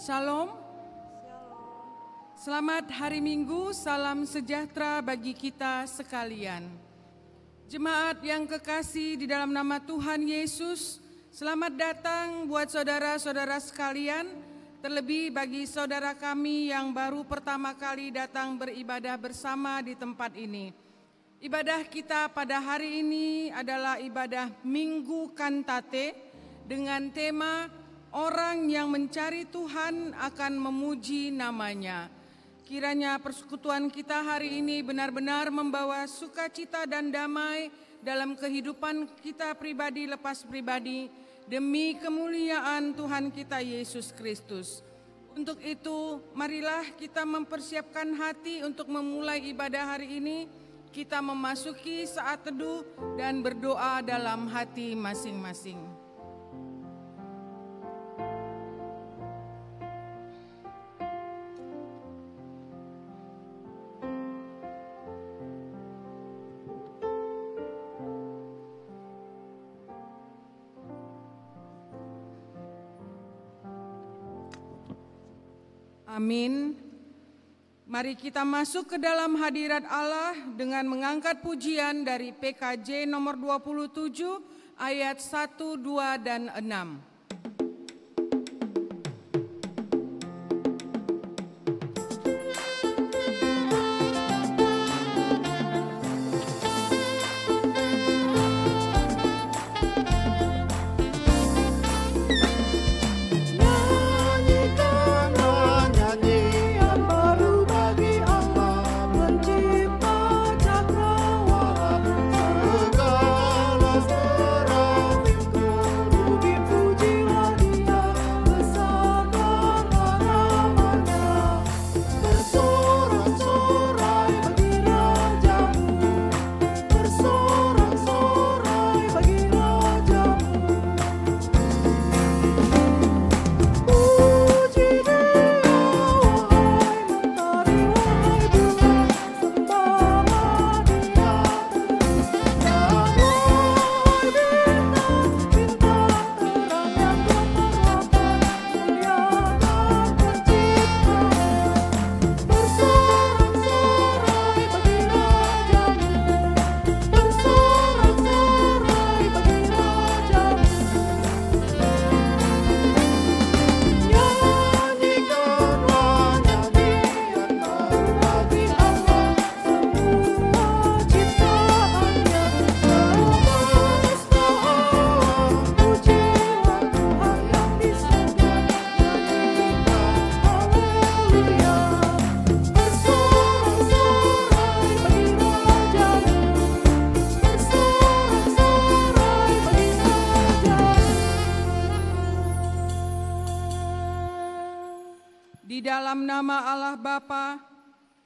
Shalom. Selamat hari Minggu, salam sejahtera bagi kita sekalian. Jemaat yang kekasih di dalam nama Tuhan Yesus, selamat datang buat saudara-saudara sekalian, terlebih bagi saudara kami yang baru pertama kali datang beribadah bersama di tempat ini. Ibadah kita pada hari ini adalah ibadah Minggu Kantate dengan tema orang yang mencari Tuhan akan memuji namanya. Kiranya persekutuan kita hari ini benar-benar membawa sukacita dan damai dalam kehidupan kita pribadi lepas pribadi demi kemuliaan Tuhan kita Yesus Kristus. Untuk itu, marilah kita mempersiapkan hati untuk memulai ibadah hari ini. Kita memasuki saat teduh dan berdoa dalam hati masing-masing. Amin. Mari kita masuk ke dalam hadirat Allah dengan mengangkat pujian dari PKJ nomor 27 ayat 1, 2, dan 6. Di dalam nama Allah Bapa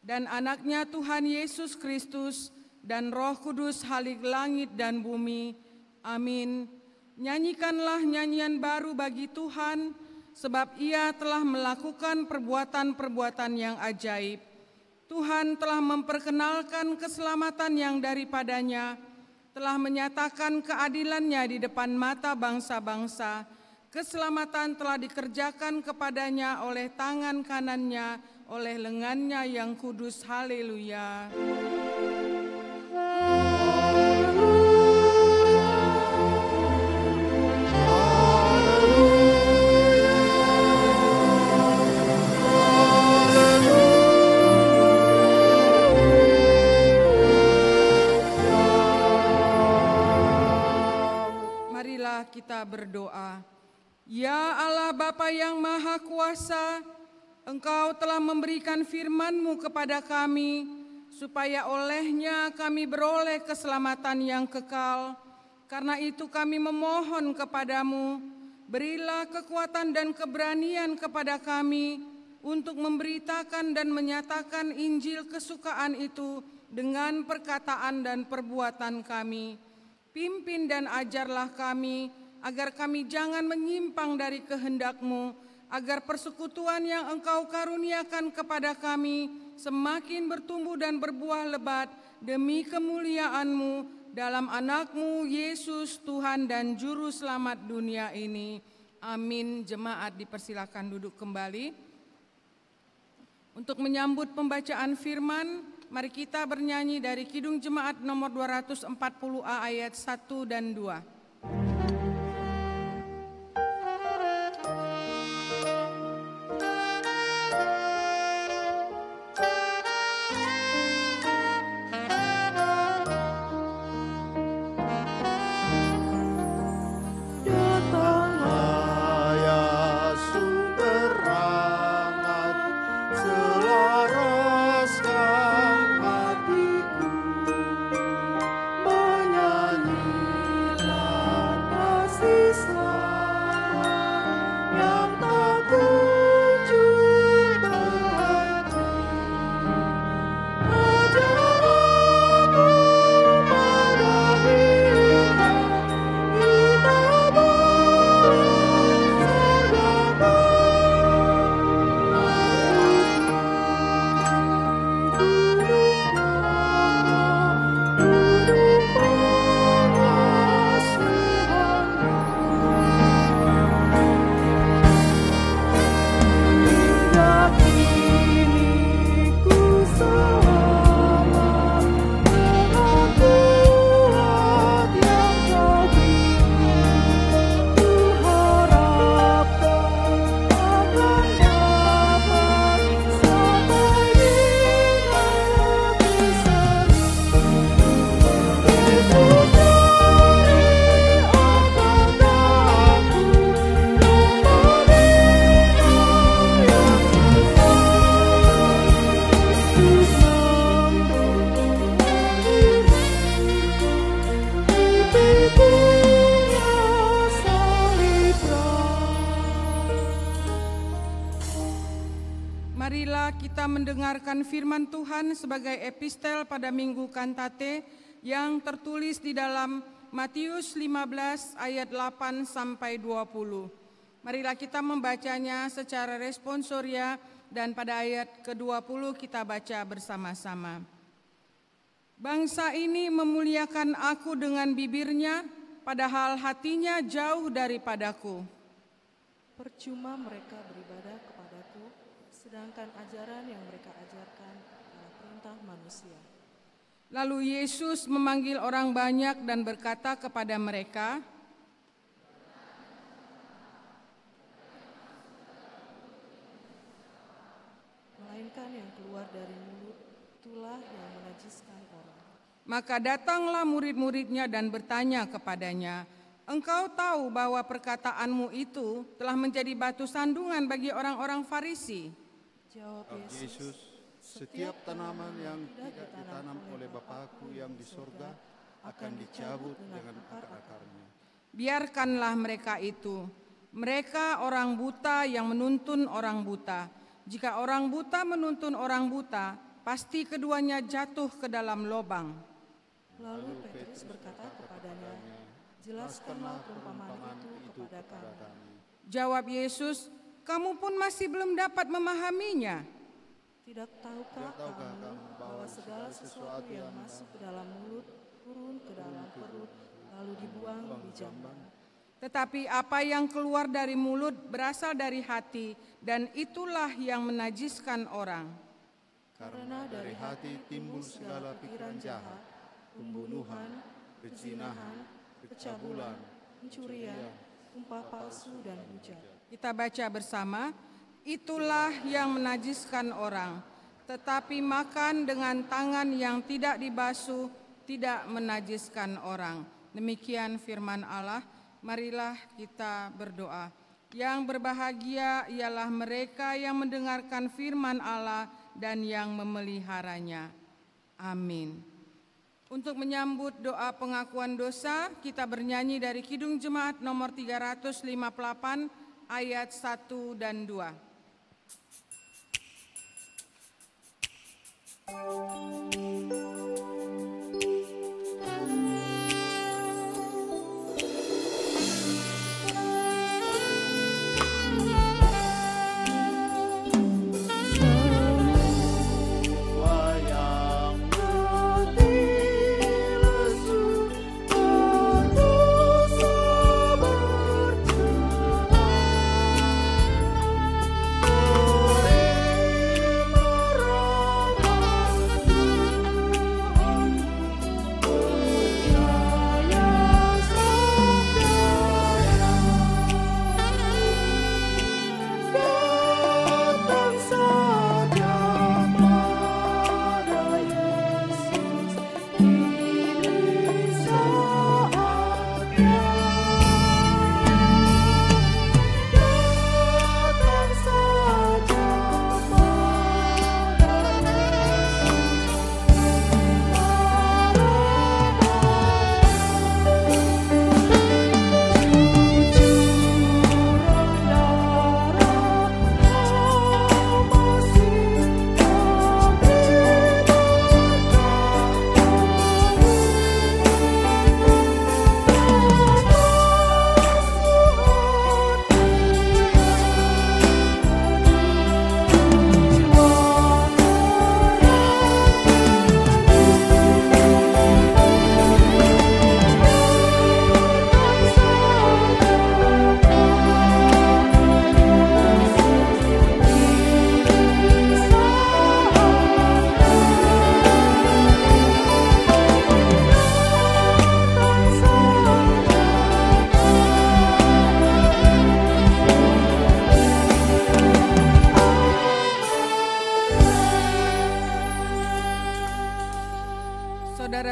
dan anaknya Tuhan Yesus Kristus dan Roh Kudus Halik langit dan bumi. Amin. Nyanyikanlah nyanyian baru bagi Tuhan, sebab Ia telah melakukan perbuatan-perbuatan yang ajaib. Tuhan telah memperkenalkan keselamatan yang daripadanya, telah menyatakan keadilannya di depan mata bangsa-bangsa. Keselamatan telah dikerjakan kepadanya oleh tangan kanannya, oleh lengannya yang kudus. Haleluya. Marilah kita berdoa. Ya Allah Bapa yang Maha Kuasa, Engkau telah memberikan firman-Mu kepada kami, supaya olehnya kami beroleh keselamatan yang kekal. Karena itu kami memohon kepadamu, berilah kekuatan dan keberanian kepada kami untuk memberitakan dan menyatakan Injil kesukaan itu dengan perkataan dan perbuatan kami. Pimpin dan ajarlah kami, agar kami jangan menyimpang dari kehendak-Mu, agar persekutuan yang Engkau karuniakan kepada kami semakin bertumbuh dan berbuah lebat demi kemuliaan-Mu dalam anak-Mu Yesus Tuhan dan Juru Selamat dunia ini. Amin. Jemaat dipersilakan duduk kembali. Untuk menyambut pembacaan firman, mari kita bernyanyi dari Kidung Jemaat nomor 240A ayat 1 dan 2. Mendengarkan firman Tuhan sebagai epistel pada Minggu Kantate yang tertulis di dalam Matius 15 ayat 8 sampai 20. Marilah kita membacanya secara responsoria dan pada ayat ke-20 kita baca bersama-sama. Bangsa ini memuliakan aku dengan bibirnya, padahal hatinya jauh daripadaku. Percuma mereka beribadah kepadaku, sedangkan ajaran yang mereka ajarkan adalah perintah manusia. Lalu Yesus memanggil orang banyak dan berkata kepada mereka, melainkan yang keluar dari mulut, itulah yang menajiskan orang. Maka datanglah murid-muridnya dan bertanya kepadanya, engkau tahu bahwa perkataanmu itu telah menjadi batu sandungan bagi orang-orang Farisi? Jawab Yesus, setiap tanaman yang tidak ditanam oleh Bapa-Ku yang di surga akan dicabut dengan akar-akarnya. Biarkanlah mereka itu. Mereka orang buta yang menuntun orang buta. Jika orang buta menuntun orang buta, pasti keduanya jatuh ke dalam lubang. Lalu Petrus berkata kepadanya, jelaskanlah perumpamaan itu kepada kami. Jawab Yesus, kamu pun masih belum dapat memahaminya. Tidak tahukah kamu bahwa segala sesuatu yang masuk ke dalam mulut turun ke dalam perut, lalu dibuang di jamban? Tetapi apa yang keluar dari mulut berasal dari hati, dan itulah yang menajiskan orang. Karena dari hati timbul segala pikiran jahat, pembunuhan, perzinahan, pencabulan, pencurian, sumpah palsu, dan hujat. Kita baca bersama, itulah yang menajiskan orang, tetapi makan dengan tangan yang tidak dibasuh tidak menajiskan orang. Demikian firman Allah, marilah kita berdoa. Yang berbahagia ialah mereka yang mendengarkan firman Allah dan yang memeliharanya. Amin. Untuk menyambut doa pengakuan dosa, kita bernyanyi dari Kidung Jemaat nomor 358, ayat 1 dan 2. Aku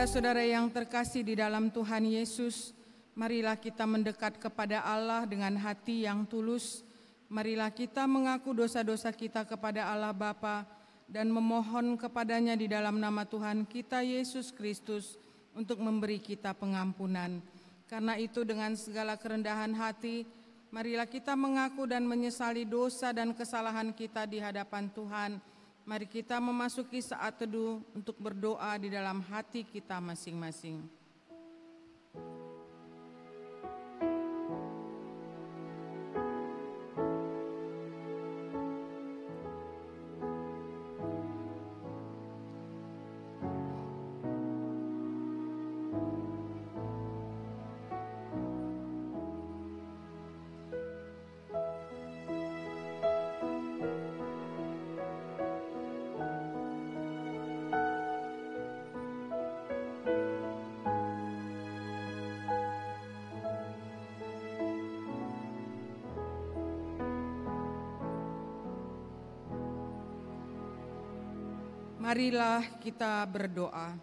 Saudara-saudara yang terkasih di dalam Tuhan Yesus, marilah kita mendekat kepada Allah dengan hati yang tulus. Marilah kita mengaku dosa-dosa kita kepada Allah Bapa dan memohon kepadanya di dalam nama Tuhan kita Yesus Kristus untuk memberi kita pengampunan. Karena itu dengan segala kerendahan hati, marilah kita mengaku dan menyesali dosa dan kesalahan kita di hadapan Tuhan. Mari kita memasuki saat teduh untuk berdoa di dalam hati kita masing-masing. Marilah kita berdoa.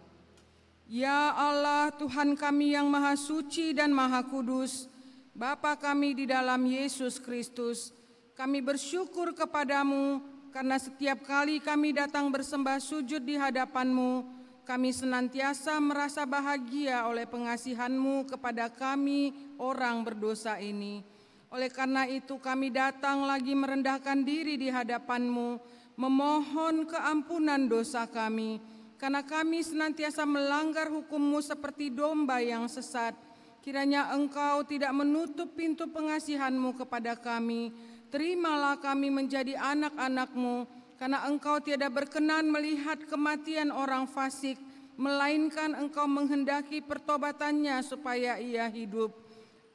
Ya Allah, Tuhan kami yang Maha Suci dan Maha Kudus, Bapa kami di dalam Yesus Kristus, kami bersyukur kepadamu karena setiap kali kami datang bersembah sujud di hadapan-Mu, kami senantiasa merasa bahagia oleh pengasihan-Mu kepada kami orang berdosa ini. Oleh karena itu kami datang lagi merendahkan diri di hadapan-Mu, memohon keampunan dosa kami, karena kami senantiasa melanggar hukum-Mu seperti domba yang sesat. Kiranya Engkau tidak menutup pintu pengasihan-Mu kepada kami. Terimalah kami menjadi anak-anak-Mu, karena Engkau tiada berkenan melihat kematian orang fasik, melainkan Engkau menghendaki pertobatannya supaya ia hidup.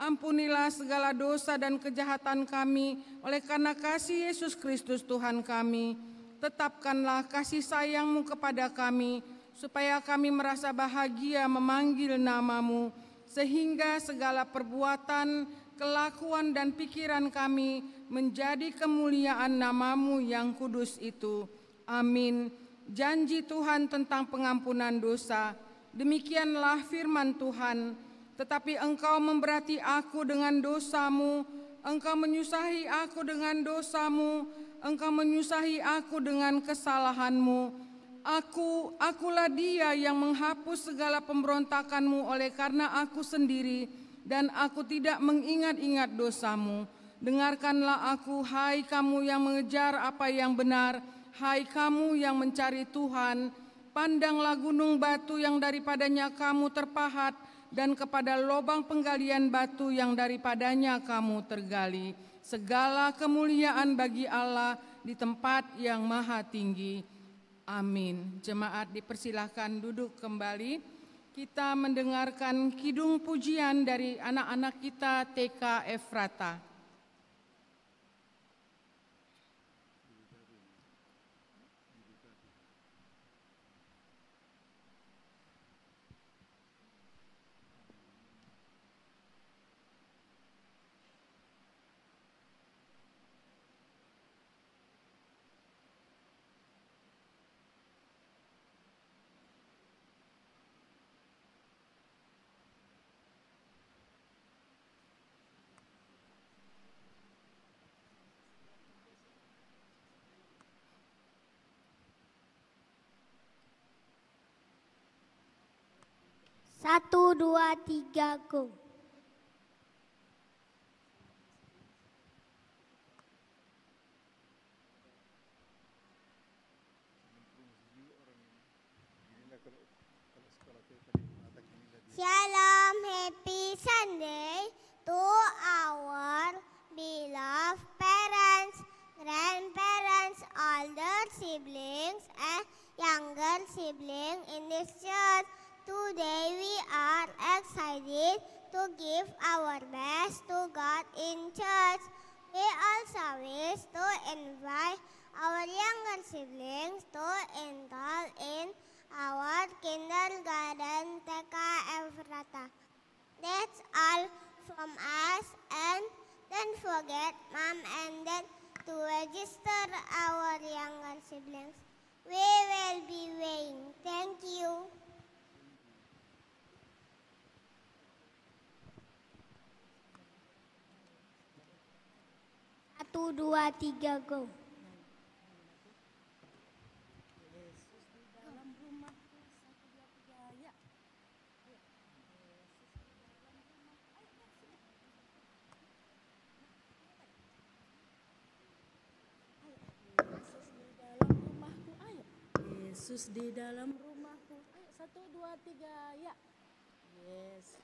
Ampunilah segala dosa dan kejahatan kami, oleh karena kasih Yesus Kristus Tuhan kami. Tetapkanlah kasih sayang-Mu kepada kami, supaya kami merasa bahagia memanggil nama-Mu, sehingga segala perbuatan, kelakuan, dan pikiran kami menjadi kemuliaan nama-Mu yang kudus itu. Amin. Janji Tuhan tentang pengampunan dosa, demikianlah firman Tuhan. Tetapi Engkau memberati aku dengan dosa-Mu, Engkau menyusahi aku dengan dosa-Mu, Engkau menyusahi aku dengan kesalahan-Mu. Akulah dia yang menghapus segala pemberontakan-Mu oleh karena aku sendiri, dan aku tidak mengingat-ingat dosa-Mu. Dengarkanlah aku, hai kamu yang mengejar apa yang benar, hai kamu yang mencari Tuhan. Pandanglah gunung batu yang daripadanya kamu terpahat, dan kepada lobang penggalian batu yang daripadanya kamu tergali. Segala kemuliaan bagi Allah di tempat yang maha tinggi. Amin. Jemaat dipersilahkan duduk kembali. Kita mendengarkan kidung pujian dari anak-anak kita TK Efrata. Satu, dua, tiga, go. Shalom, happy Sunday to our beloved parents, grandparents, older siblings, and younger siblings in this church. Today we are excited to give our best to God in church. We also wish to invite our younger siblings to enroll in our kindergarten TK Efrata. That's all from us, and don't forget Mom and Dad to register our younger siblings. We will be waiting. Thank you. 1, 2, 3, go. Yesus di dalam rumahku. Ayo 1, 2, 3, ya. Yes.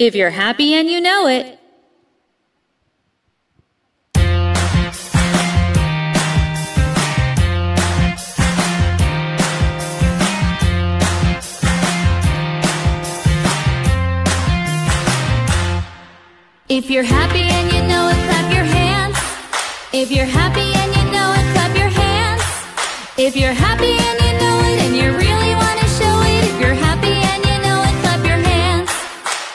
If you're happy and you know it. If you're happy and you know it, clap your hands. If you're happy and you know it, clap your hands. If you're happy and you know it and you really want to show it, if you're happy and you know it, clap your hands.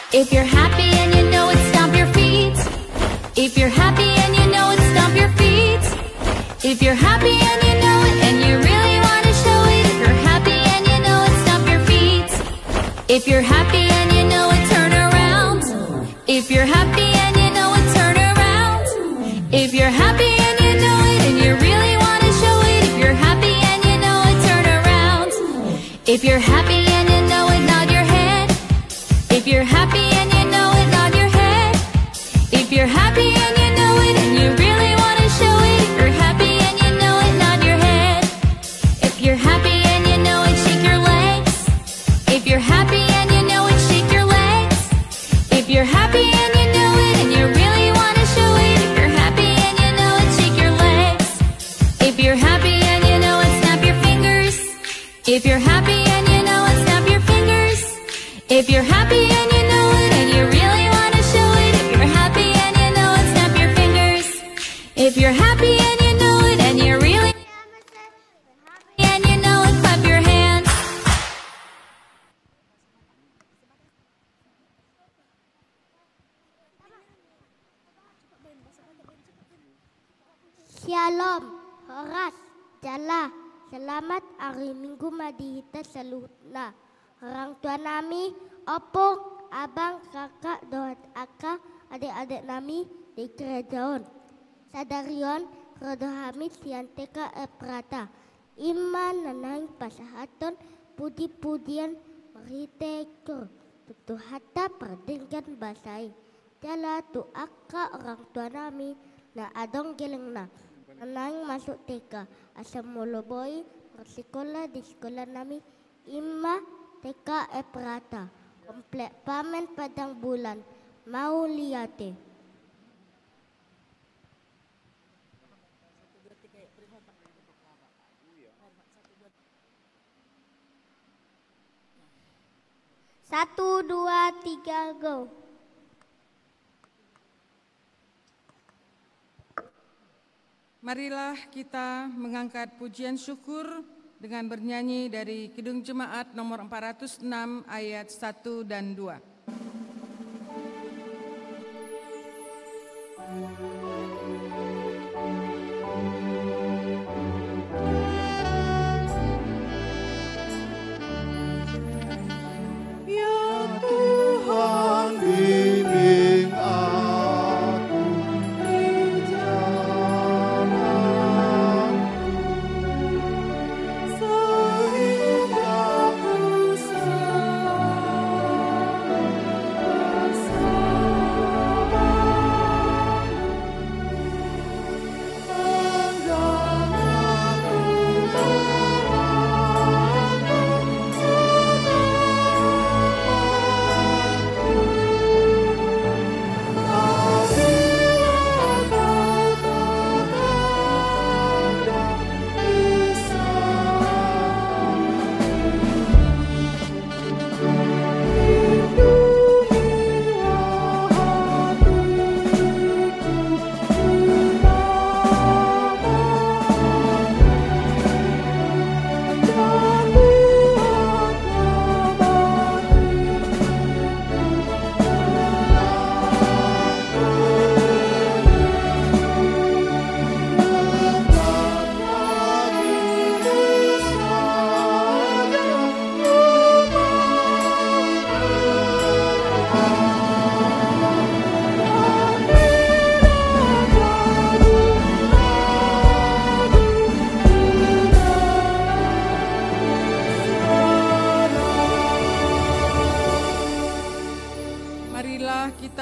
If you're happy and you know it, stomp your feet. If you're happy and you know it, stomp your feet. If you're happy and you know it and you really want to show it, if you're happy and you know it, stomp your feet. If you're happy and you know it, turn around. If you're happy and you know it, turn around. If you're happy and you know it and you really want to show it, if you're happy and you know it, turn around. If you're happy and you know it, nod your head. If you're happy and you know it, nod your head. If you're happy and you know it and you really want to show it, if you're happy and you know it, nod your head. If you're happy and you know it, shake your legs. If you're happy and you know it, shake your legs. If you're happy and you know it and you really want to show it, if you're happy and you know it, shake your legs. If you're happy and you know it, snap your fingers. If you're happy and you know it, snap your fingers. If you're happy and you know it and you really want to show it, if you're happy and you know it, snap your fingers. If you're happy and you know it and you really and you know it, clap your hands. Shalom, Horas, Jala, selamat hari Minggu Madihita Salutna. Orang tua nami, opong, abang, kakak, dohat aka, adik-adik nami di kerajaan. Sadarion, rodohamit sianteka eprata. Iman nanang pasahaton, pudi-pudian, meritekur. Tutu hatta perdengkan basai. Jala tu aka orang tua nami, na adong geleng na. Nanang masuk TK, asam mulu boy, bersekolah di sekolah nami, Ima TK Eprata, komplek Pamen Padang Bulan, mau liate. Satu, dua, tiga, go. Marilah kita mengangkat pujian syukur dengan bernyanyi dari Kidung Jemaat nomor 406 ayat 1 dan 2.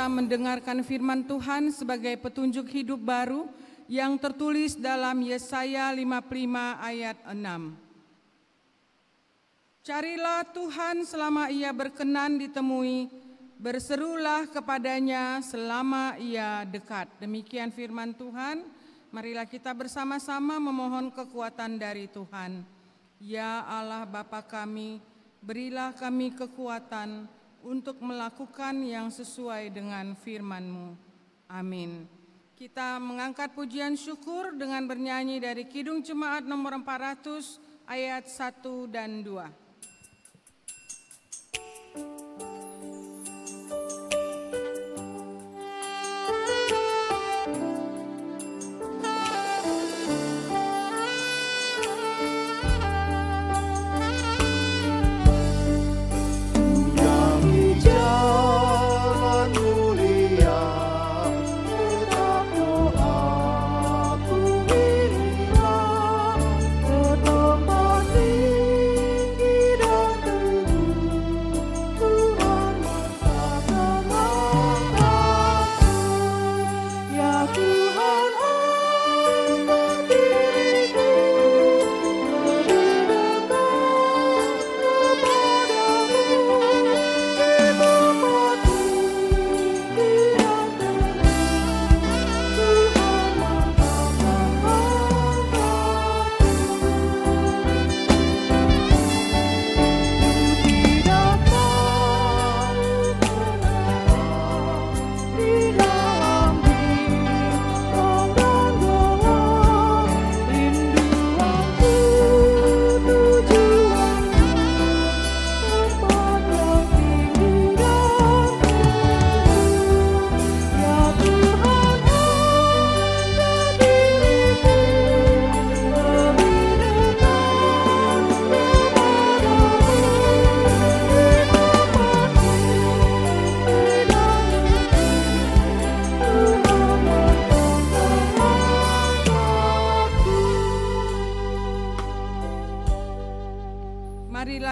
Mendengarkan firman Tuhan sebagai petunjuk hidup baru yang tertulis dalam Yesaya 55 ayat 6. Carilah Tuhan selama ia berkenan ditemui, berserulah kepadanya selama ia dekat. Demikian firman Tuhan, marilah kita bersama-sama memohon kekuatan dari Tuhan. Ya Allah Bapa kami, berilah kami kekuatan untuk melakukan yang sesuai dengan firman-Mu. Amin. Kita mengangkat pujian syukur dengan bernyanyi dari Kidung Jemaat nomor 400 ayat 1 dan 2.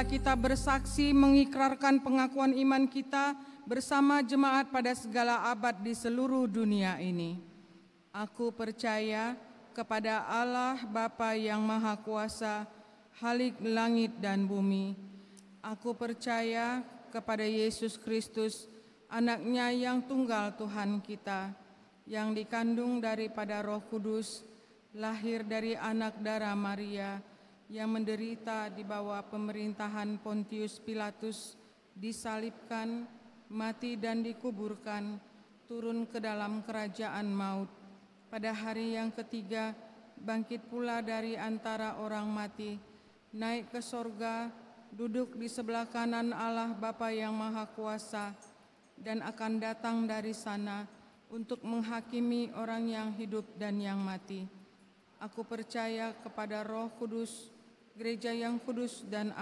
Kita bersaksi mengikrarkan pengakuan iman kita bersama jemaat pada segala abad di seluruh dunia ini. Aku percaya kepada Allah Bapa yang Maha Kuasa, Khalik langit dan bumi. Aku percaya kepada Yesus Kristus, Anak-Nya yang tunggal Tuhan kita, yang dikandung daripada Roh Kudus, lahir dari anak darah Maria, yang menderita di bawah pemerintahan Pontius Pilatus, disalibkan, mati dan dikuburkan, turun ke dalam kerajaan maut. Pada hari yang ketiga, bangkit pula dari antara orang mati, naik ke sorga, duduk di sebelah kanan Allah Bapa yang Maha Kuasa, dan akan datang dari sana untuk menghakimi orang yang hidup dan yang mati. Aku percaya kepada Roh Kudus, gereja yang kudus dan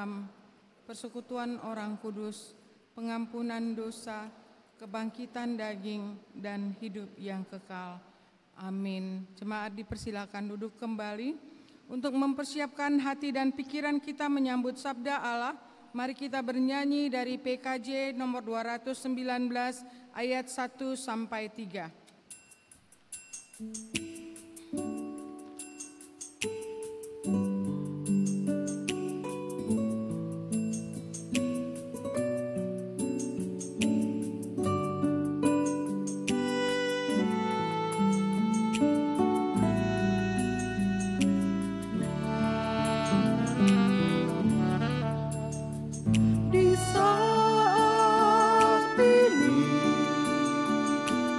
persekutuan orang kudus, pengampunan dosa, kebangkitan daging, dan hidup yang kekal. Amin. Jemaat dipersilakan duduk kembali untuk mempersiapkan hati dan pikiran kita menyambut sabda Allah. Mari kita bernyanyi dari PKJ nomor 219 ayat 1 sampai 3.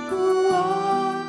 Ku angkat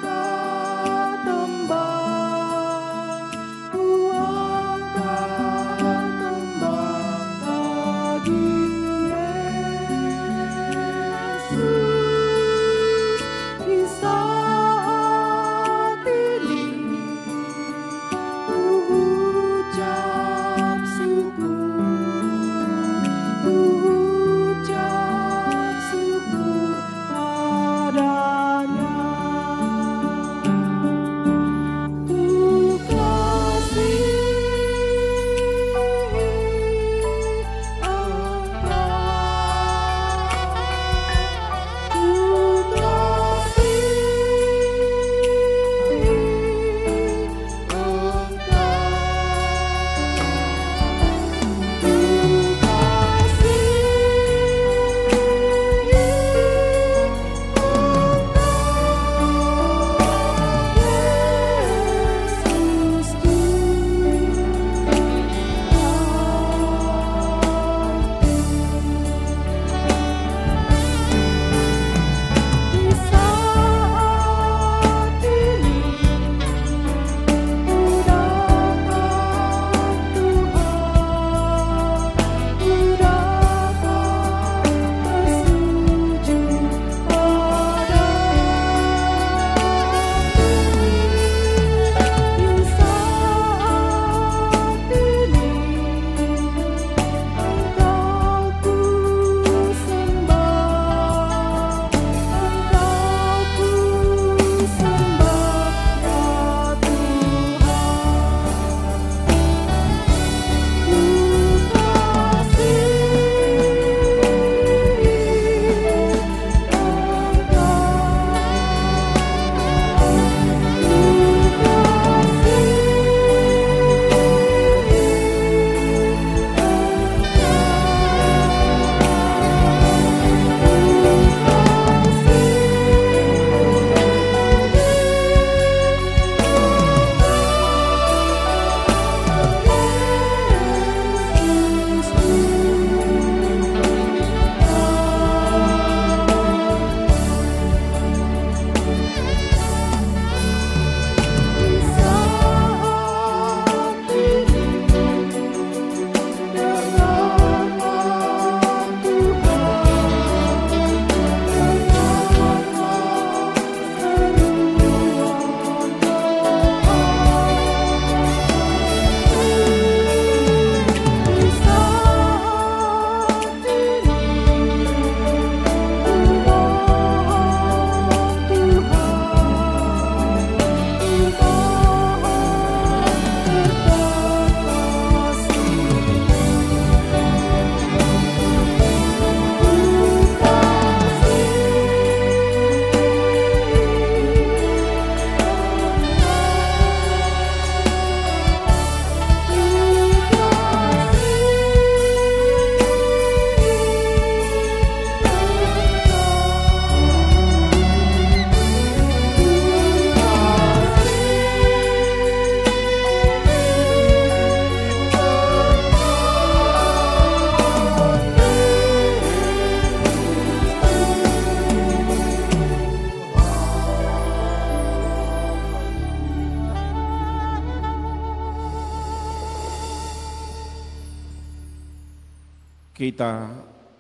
Kita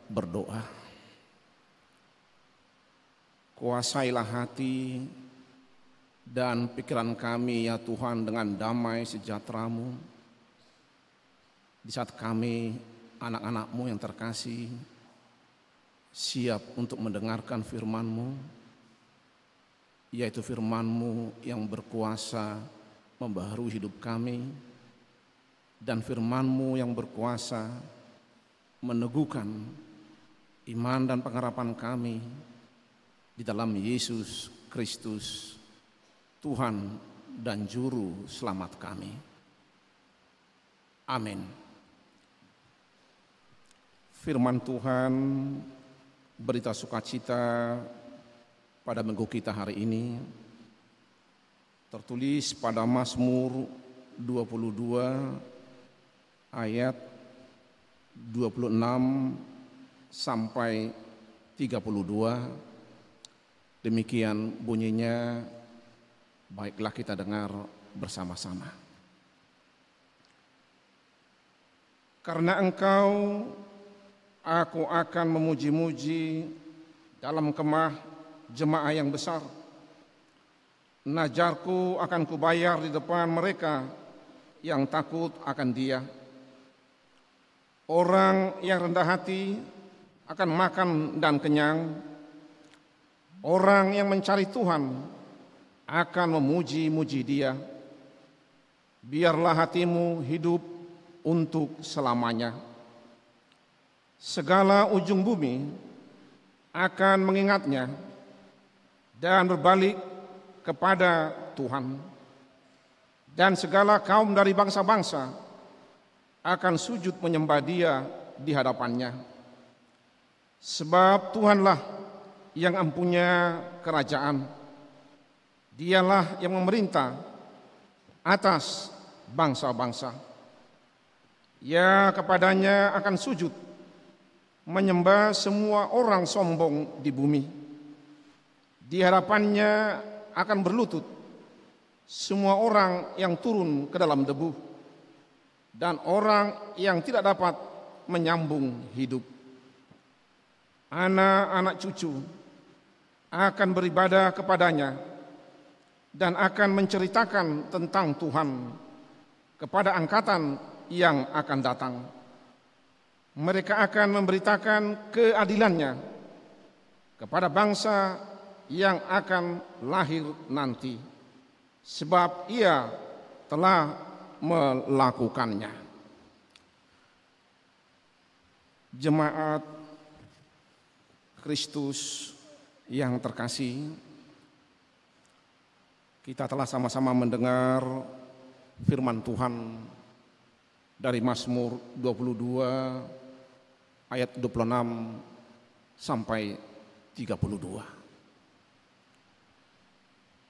berdoa. Kuasailah hati dan pikiran kami ya Tuhan dengan damai sejahtera-Mu. Di saat kami anak-anak-Mu yang terkasih siap untuk mendengarkan firman-Mu, yaitu firman-Mu yang berkuasa membaharui hidup kami, dan firman-Mu yang berkuasa meneguhkan iman dan pengharapan kami di dalam Yesus Kristus, Tuhan dan Juru Selamat kami. Amin. Firman Tuhan, berita sukacita pada minggu kita hari ini, tertulis pada Mazmur 22 ayat 26 sampai 32. Demikian bunyinya, baiklah kita dengar bersama-sama. Karena Engkau, aku akan memuji-muji dalam kemah jemaah yang besar. Najarku akan kubayar di depan mereka yang takut akan Dia. Orang yang rendah hati akan makan dan kenyang. Orang yang mencari Tuhan akan memuji-muji Dia. Biarlah hatimu hidup untuk selamanya. Segala ujung bumi akan mengingatnya dan berbalik kepada Tuhan. Dan segala kaum dari bangsa-bangsa akan sujud menyembah Dia di hadapannya. Sebab Tuhanlah yang empunya kerajaan. Dialah yang memerintah atas bangsa-bangsa. Ya, kepadanya akan sujud menyembah semua orang sombong di bumi. Di hadapannya akan berlutut semua orang yang turun ke dalam debu dan orang yang tidak dapat menyambung hidup. Anak-anak cucu akan beribadah kepadanya dan akan menceritakan tentang Tuhan kepada angkatan yang akan datang. Mereka akan memberitakan keadilannya kepada bangsa yang akan lahir nanti, sebab Ia telah melakukannya. Jemaat Kristus yang terkasih, kita telah sama-sama mendengar firman Tuhan dari Mazmur 22 ayat 26 sampai 32.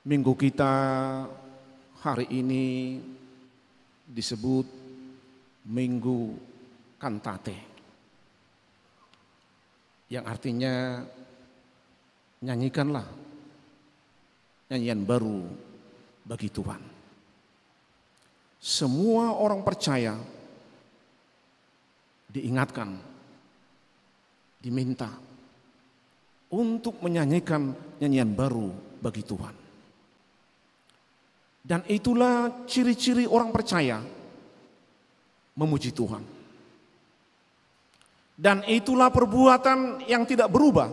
Minggu kita hari ini disebut Minggu Kantate, yang artinya nyanyikanlah nyanyian baru bagi Tuhan. Semua orang percaya diingatkan, diminta untuk menyanyikan nyanyian baru bagi Tuhan. Dan itulah ciri-ciri orang percaya memuji Tuhan. Dan itulah perbuatan yang tidak berubah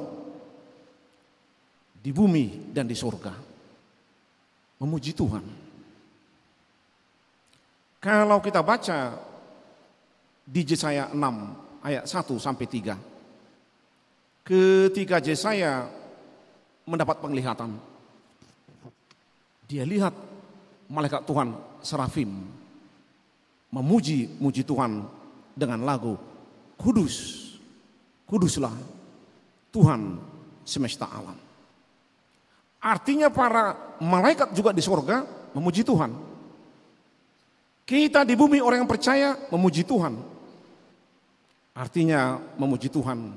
di bumi dan di surga. Memuji Tuhan. Kalau kita baca di Yesaya 6 ayat 1 sampai 3. Ketika Yesaya mendapat penglihatan, dia lihat malaikat Tuhan serafim memuji Tuhan dengan lagu, Kudus, kuduslah Tuhan semesta alam. Artinya para malaikat juga di surga memuji Tuhan. Kita di bumi orang yang percaya memuji Tuhan. Artinya memuji Tuhan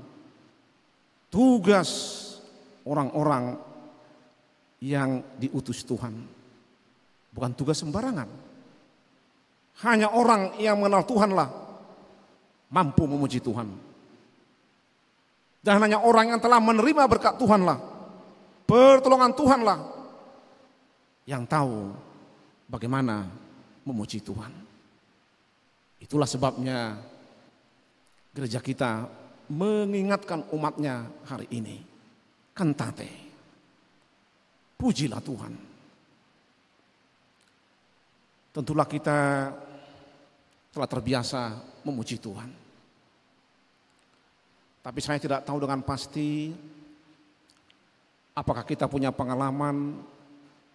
tugas orang-orang yang diutus Tuhan. Bukan tugas sembarangan. Hanya orang yang mengenal Tuhanlah mampu memuji Tuhan. Dan hanya orang yang telah menerima berkat Tuhanlah, pertolongan Tuhanlah, yang tahu bagaimana memuji Tuhan. Itulah sebabnya gereja kita mengingatkan umatnya hari ini. Cantate, pujilah Tuhan. Tentulah kita telah terbiasa memuji Tuhan. Tapi saya tidak tahu dengan pasti apakah kita punya pengalaman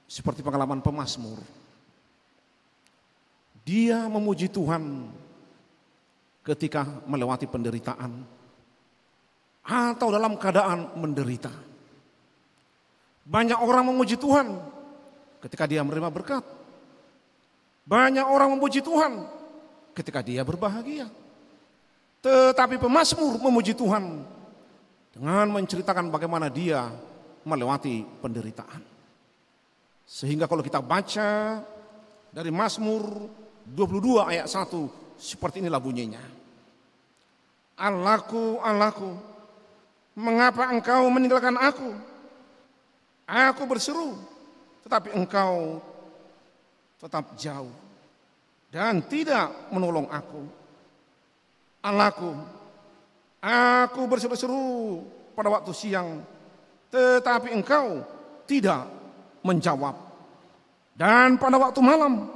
seperti pengalaman pemazmur. Dia memuji Tuhan ketika melewati penderitaan atau dalam keadaan menderita. Banyak orang memuji Tuhan ketika dia menerima berkat. Banyak orang memuji Tuhan ketika dia berbahagia. Tetapi pemazmur memuji Tuhan dengan menceritakan bagaimana dia melewati penderitaan. Sehingga kalau kita baca dari Mazmur 22 ayat 1, seperti inilah bunyinya. Allahku, Allahku, mengapa engkau meninggalkan aku? Aku berseru, tetapi engkau tetap jauh dan tidak menolong aku. Allahku, aku berseru-seru pada waktu siang, tetapi engkau tidak menjawab. Dan pada waktu malam,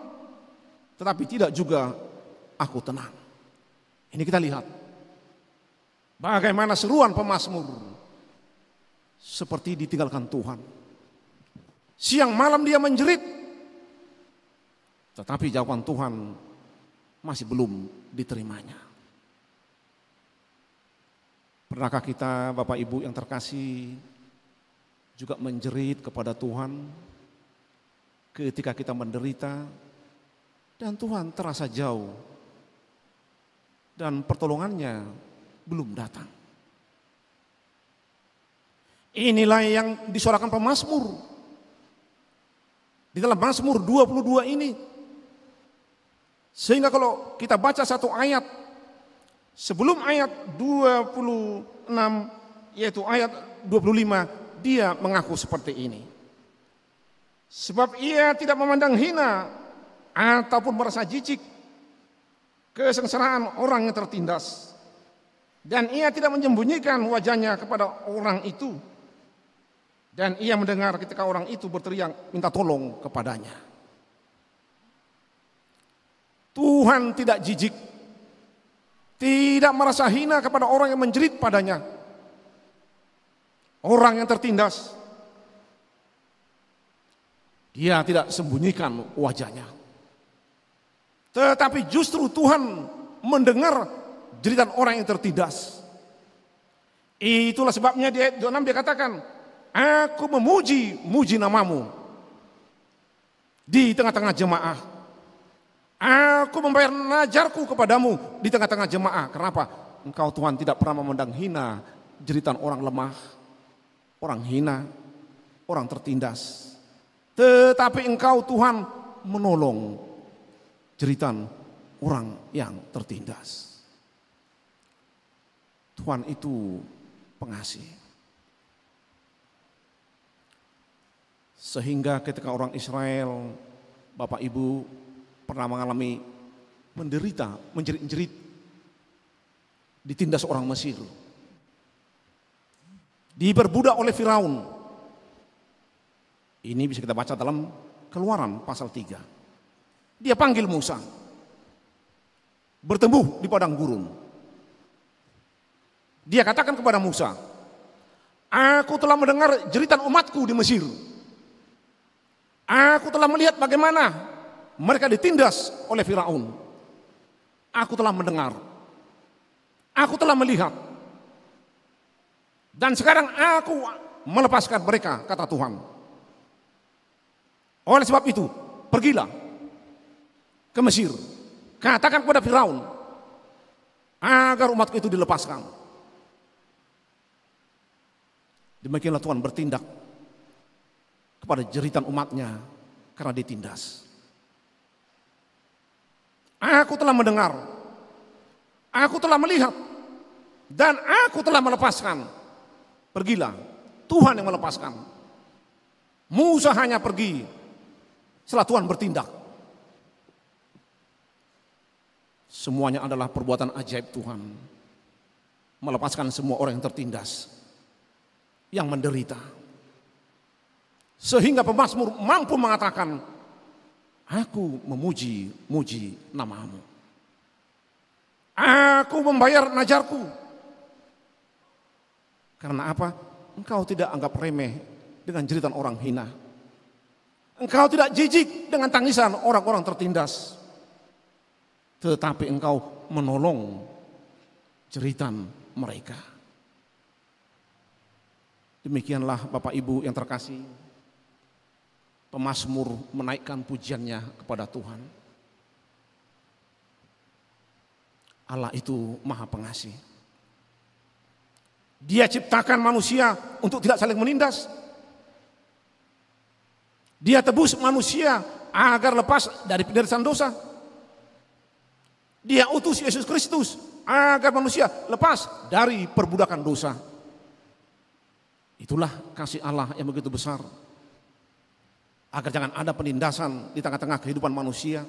tetapi tidak juga aku tenang. Ini kita lihat bagaimana seruan pemazmur seperti ditinggalkan Tuhan. Siang malam dia menjerit, tetapi jawaban Tuhan masih belum diterimanya. Pernahkah kita Bapak Ibu yang terkasih juga menjerit kepada Tuhan ketika kita menderita dan Tuhan terasa jauh dan pertolongannya belum datang? Inilah yang disuarakan pemazmur di dalam Mazmur 22 ini. Sehingga kalau kita baca satu ayat sebelum ayat 26, yaitu ayat 25, dia mengaku seperti ini. Sebab ia tidak memandang hina ataupun merasa jijik kesengsaraan orang yang tertindas. Dan ia tidak menyembunyikan wajahnya kepada orang itu. Dan ia mendengar ketika orang itu berteriak minta tolong kepadanya. Tuhan tidak jijik, tidak merasa hina kepada orang yang menjerit padanya, orang yang tertindas. Dia tidak sembunyikan wajahnya, tetapi justru Tuhan mendengar jeritan orang yang tertindas. Itulah sebabnya di ayat 26 dia katakan, aku memuji namamu di tengah-tengah jemaah. Aku membayar najarku kepadamu di tengah-tengah jemaah. Kenapa? Engkau Tuhan tidak pernah memandang hina jeritan orang lemah, orang hina, orang tertindas. Tetapi engkau Tuhan menolong jeritan orang yang tertindas. Tuhan itu pengasih. Sehingga ketika orang Israel, Bapak Ibu, pernah mengalami menderita, menjerit-jerit, ditindas orang Mesir, diperbudak oleh Firaun. Ini bisa kita baca dalam Keluaran pasal 3. Dia panggil Musa, bertemu di padang gurun. Dia katakan kepada Musa, aku telah mendengar jeritan umatku di Mesir. Aku telah melihat bagaimana mereka ditindas oleh Firaun. Aku telah mendengar, aku telah melihat, dan sekarang aku melepaskan mereka, kata Tuhan. Oleh sebab itu, pergilah ke Mesir, katakan kepada Firaun agar umatku itu dilepaskan. Demikianlah Tuhan bertindak kepada jeritan umatnya karena ditindas. Aku telah mendengar, aku telah melihat, dan aku telah melepaskan, Pergilah, Tuhan yang melepaskan. Musa hanya pergi setelah Tuhan bertindak. Semuanya adalah perbuatan ajaib Tuhan. Melepaskan semua orang yang tertindas, yang menderita. Sehingga pemazmur mampu mengatakan, aku memuji namamu. Aku membayar najarku. Karena apa? Engkau tidak anggap remeh dengan jeritan orang hina. Engkau tidak jijik dengan tangisan orang-orang tertindas. Tetapi engkau menolong jeritan mereka. Demikianlah Bapak Ibu yang terkasih, pemazmur menaikkan pujiannya kepada Tuhan. Allah itu Maha Pengasih. Dia ciptakan manusia untuk tidak saling menindas. Dia tebus manusia agar lepas dari penderitaan dosa. Dia utus Yesus Kristus agar manusia lepas dari perbudakan dosa. Itulah kasih Allah yang begitu besar. Agar jangan ada penindasan di tengah-tengah kehidupan manusia.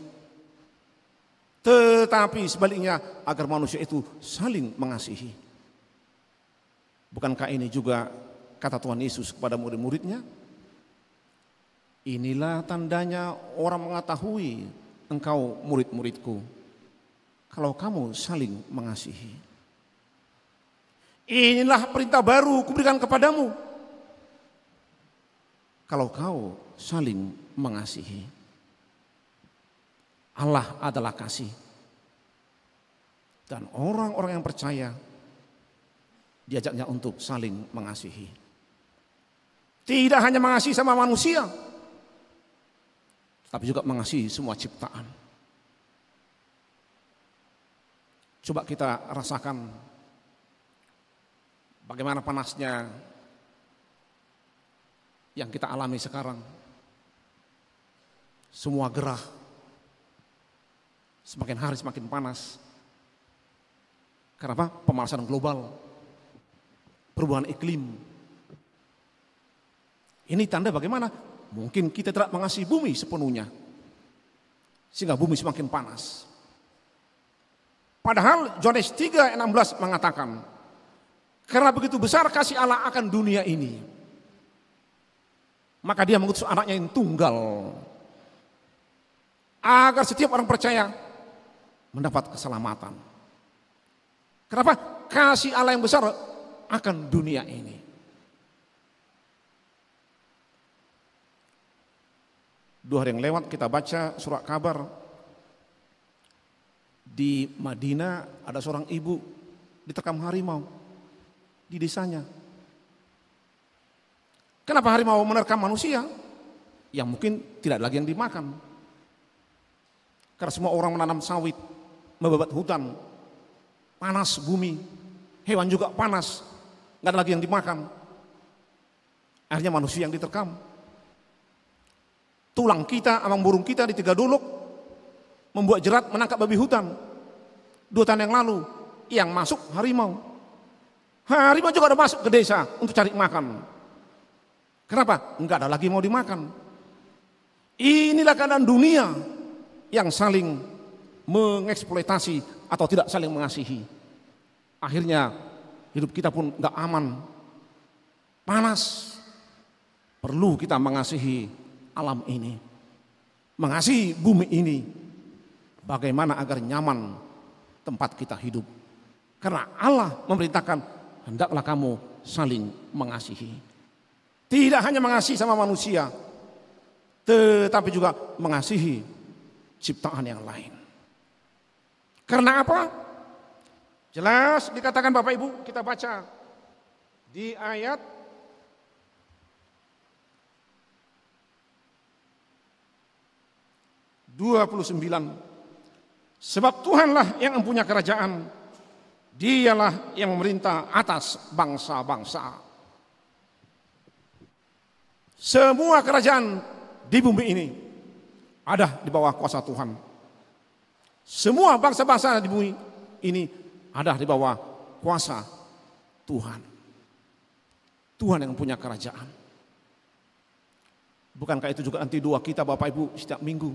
Tetapi sebaliknya agar manusia itu saling mengasihi. Bukankah ini juga kata Tuhan Yesus kepada murid-muridnya? Inilah tandanya orang mengetahui engkau murid-muridku, kalau kamu saling mengasihi. Inilah perintah baru kuberikan kepadamu, kalau kau saling mengasihi. Allah adalah kasih. Dan orang-orang yang percaya diajaknya untuk saling mengasihi. Tidak hanya mengasihi sama manusia, tapi juga mengasihi semua ciptaan. Coba kita rasakan bagaimana panasnya yang kita alami sekarang. Semua gerah, semakin hari semakin panas. Karena apa? Pemanasan global, perubahan iklim. Ini tanda bagaimana? Mungkin kita tidak mengasihi bumi sepenuhnya, sehingga bumi semakin panas. Padahal Yohanes 3:16 mengatakan, karena begitu besar kasih Allah akan dunia ini, maka dia mengutus anaknya yang tunggal, agar setiap orang percaya mendapat keselamatan. Kenapa? Kasih Allah yang besar akan dunia ini. Dua hari yang lewat kita baca surat kabar. Di Madinah ada seorang ibu diterkam harimau di desanya. Kenapa harimau menerkam manusia? Yang mungkin tidak lagi yang dimakan. Karena semua orang menanam sawit, membabat hutan, panas bumi, hewan juga panas, nggak ada lagi yang dimakan. Akhirnya manusia yang diterkam. Tulang kita, amang burung kita di Tiga Dolok membuat jerat menangkap babi hutan. 2 tahun yang lalu yang masuk harimau. Harimau juga ada masuk ke desa untuk cari makan. Kenapa? Enggak ada lagi mau dimakan. Inilah keadaan dunia yang saling mengeksploitasi atau tidak saling mengasihi. Akhirnya hidup kita pun enggak aman. Panas. Perlu kita mengasihi alam ini, mengasihi bumi ini, bagaimana agar nyaman tempat kita hidup. Karena Allah memerintahkan hendaklah kamu saling mengasihi. Tidak hanya mengasihi sama manusia, tetapi juga mengasihi ciptaan yang lain. Karena apa? Jelas dikatakan Bapak Ibu, kita baca di ayat 29. Sebab Tuhanlah yang mempunyai kerajaan, dialah yang memerintah atas bangsa-bangsa. Semua kerajaan di bumi ini ada di bawah kuasa Tuhan. Semua bangsa-bangsa di bumi ini ada di bawah kuasa Tuhan. Tuhan yang punya kerajaan. Bukankah itu juga nanti doa kita Bapak Ibu setiap minggu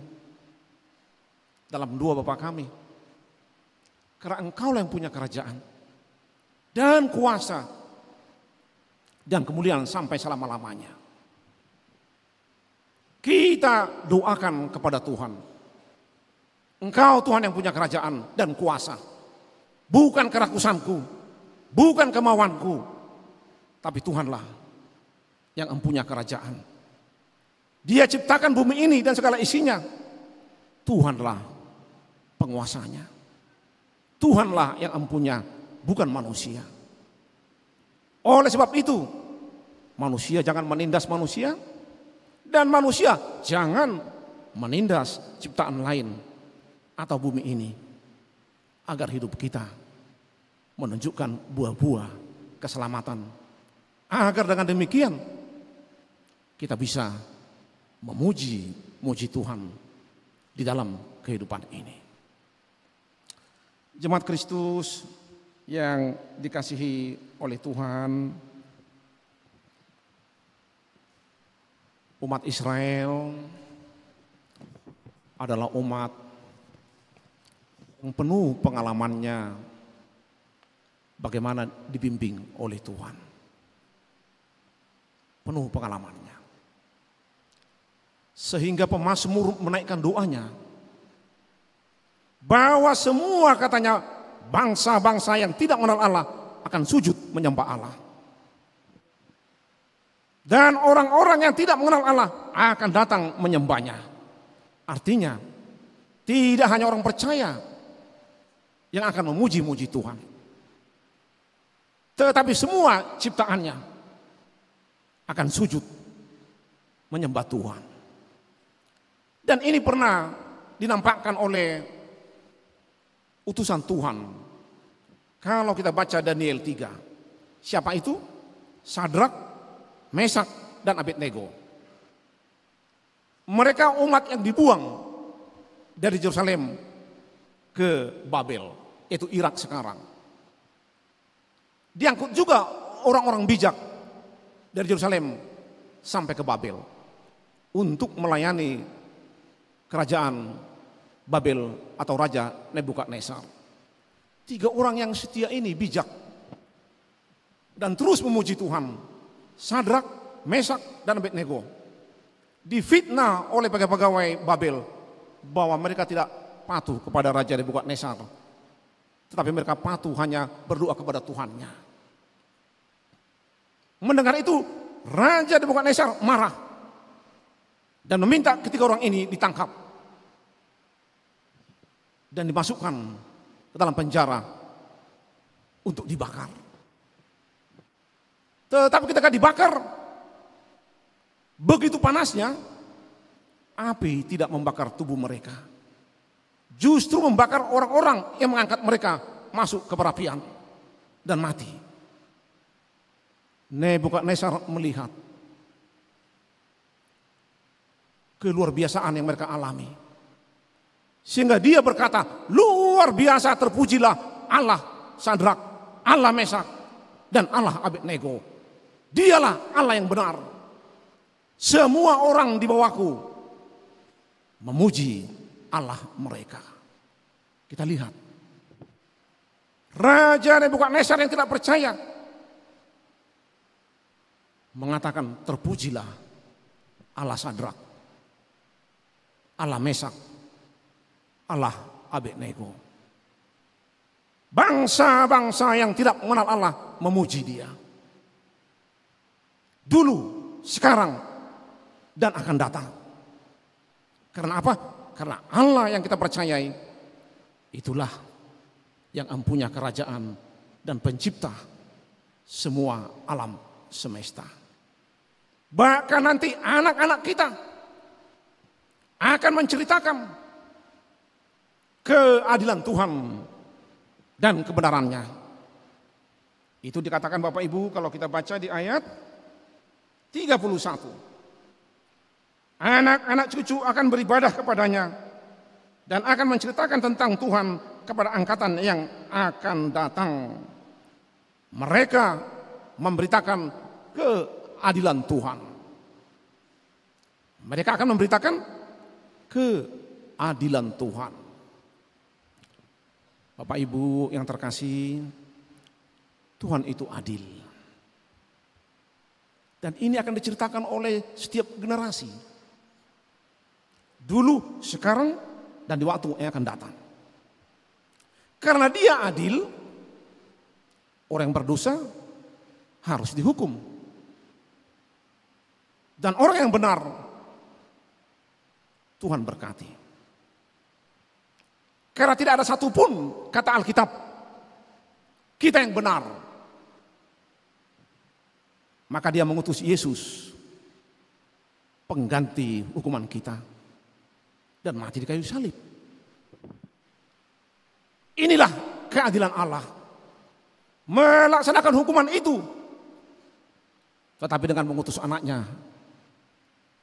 dalam doa Bapa kami? Karena Engkaulah yang punya kerajaan dan kuasa dan kemuliaan sampai selama-lamanya. Kita doakan kepada Tuhan. Engkau Tuhan yang punya kerajaan dan kuasa. Bukan kerakusanku, bukan kemauanku, tapi Tuhanlah yang mempunyai kerajaan. Dia ciptakan bumi ini dan segala isinya. Tuhanlah penguasanya. Tuhanlah yang mempunyai, bukan manusia. Oleh sebab itu, manusia jangan menindas manusia, dan manusia jangan menindas ciptaan lain atau bumi ini, agar hidup kita menunjukkan buah-buah keselamatan. Agar dengan demikian kita bisa memuji Tuhan di dalam kehidupan ini. Jemaat Kristus yang dikasihi oleh Tuhan, umat Israel adalah umat yang penuh pengalamannya bagaimana dibimbing oleh Tuhan. Penuh pengalamannya. Sehingga pemazmur menaikkan doanya bahwa semua katanya bangsa-bangsa yang tidak mengenal Allah akan sujud menyembah Allah. Dan orang-orang yang tidak mengenal Allah akan datang menyembahnya. Artinya tidak hanya orang percaya yang akan memuji-muji Tuhan, tetapi semua ciptaannya akan sujud menyembah Tuhan. Dan ini pernah dinampakkan oleh utusan Tuhan. Kalau kita baca Daniel 3, siapa itu? Sadrak, Mesak, dan Abednego. Mereka umat yang dibuang dari Yerusalem ke Babel, yaitu Irak sekarang. Diangkut juga orang-orang bijak dari Yerusalem sampai ke Babel untuk melayani kerajaan Babel atau Raja Nebukadnezar. 3 orang yang setia ini bijak dan terus memuji Tuhan. Sadrak, Mesak, dan Abednego difitnah oleh pegawai Babel bahwa mereka tidak patuh kepada Raja Nebukadnezar, tetapi mereka patuh hanya berdoa kepada Tuhannya. Mendengar itu, Raja Nebukadnezar marah dan meminta ketiga orang ini ditangkap dan dimasukkan ke dalam penjara untuk dibakar. Tetapi ketika dibakar, begitu panasnya, api tidak membakar tubuh mereka. Justru membakar orang-orang yang mengangkat mereka masuk ke perapian dan mati. Nebukadnezar melihat keluarbiasaan yang mereka alami. Sehingga dia berkata, luar biasa terpujilah Allah Sadrak, Allah Mesak, dan Allah Abednego. Dialah Allah yang benar. Semua orang di bawahku memuji Allah mereka. Kita lihat. Raja Nebukadnezar yang tidak percaya mengatakan terpujilah Allah Sadrak, Allah Mesak, Allah Abednego. Bangsa-bangsa yang tidak mengenal Allah memuji dia. Dulu, sekarang, dan akan datang. Karena apa? Karena Allah yang kita percayai, itulah yang mempunyai kerajaan dan pencipta semua alam semesta. Bahkan nanti anak-anak kita akan menceritakan keadilan Tuhan dan kebenarannya. Itu dikatakan Bapak Ibu kalau kita baca di ayat 31. Anak-anak cucu akan beribadah kepadanya dan akan menceritakan tentang Tuhan kepada angkatan yang akan datang. Mereka memberitakan keadilan Tuhan. Mereka akan memberitakan keadilan Tuhan. Bapak Ibu yang terkasih, Tuhan itu adil. Dan ini akan diceritakan oleh setiap generasi. Dulu, sekarang, dan di waktu yang akan datang. Karena Dia adil, orang yang berdosa harus dihukum. Dan orang yang benar, Tuhan berkati. Karena tidak ada satupun, kata Alkitab, kita yang benar. Maka Dia mengutus Yesus, pengganti hukuman kita, dan mati di kayu salib. Inilah keadilan Allah, melaksanakan hukuman itu, tetapi dengan mengutus anaknya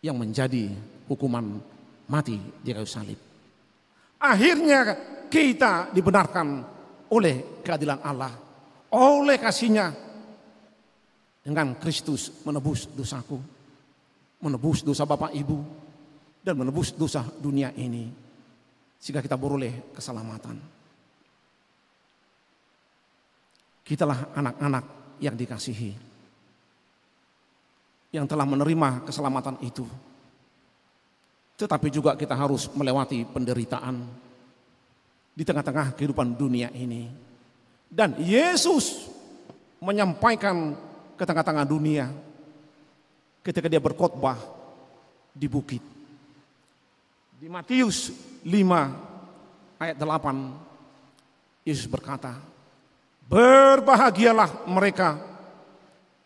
yang menjadi hukuman mati di kayu salib. Akhirnya kita dibenarkan oleh keadilan Allah, oleh kasih-Nya, dengan Kristus menebus dosaku, menebus dosa Bapak Ibu, dan menebus dosa dunia ini, sehingga kita beroleh keselamatan. Kitalah anak-anak yang dikasihi, yang telah menerima keselamatan itu. Tetapi juga kita harus melewati penderitaan di tengah-tengah kehidupan dunia ini. Dan Yesus menyampaikan ke tengah-tengah dunia ketika Dia berkhotbah di bukit. Di Matius 5 ayat 8, Yesus berkata, "Berbahagialah mereka